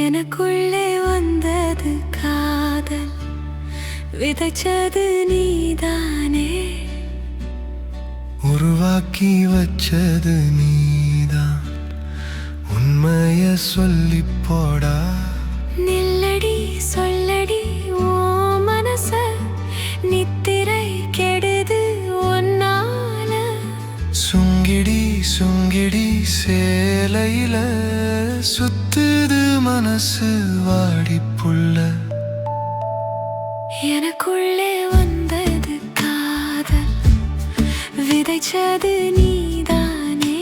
எனக்குள்ளே வந்தது காதல், விதைச்சது நீதானே. உருவாக்கி வச்சது நீதான், உண்மைய சொல்லி போடா. நில்லடி சொல்லடி ஓ மனச, நித்திரை கெடுது ஒன்னால. சுங்கிடி சுங்கிடி சேலையில சுத்துது மனசு வாடி புள்ள. எனக்குள்ளே வந்தது காதல், விதைச்சது நீதானே.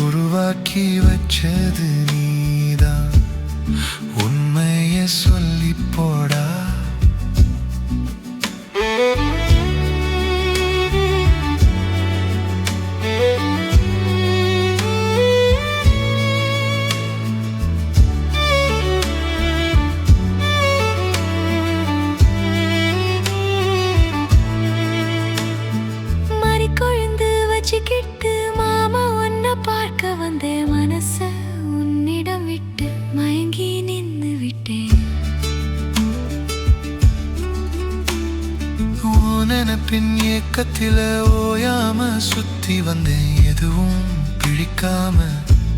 உருவாக்கி வச்சது நீதான், உண்மைய சொல்லி போடா. கொழுந்து வச்சுக்கிட்டு மாமா உன்னை பார்க்க வந்தே, மனச உன்னிடம் விட்டு மயங்கி நின்று விட்டேன். நினைப்பின் ஏக்கத்தில ஓயாம சுத்தி வந்தேன், எதுவும் பிடிக்காம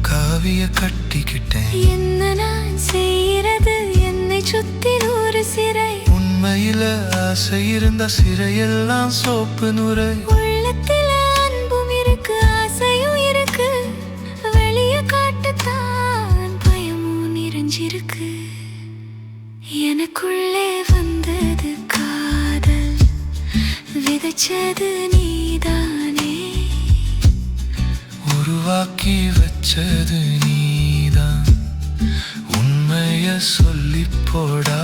காவிய கட்டிக்கிட்டேன். என்ன நான் செய்யறது, என்னை சுத்தி ஒரு சிறை. உண்மையில ஆசை இருந்த சிறையெல்லாம் சோப்பு நுரை. உள்ளத்தில அன்பும் இருக்கு, ஆசையும் இருக்கு, வெளிய காட்டத்தான் பயமும் நிறைஞ்சிருக்கு. எனக்குள்ளே வந்தது காதல், விதைச்சது நீதானே. உருவாக்கி வச்சது நீதான், உண்மைய சொல்லி போடா.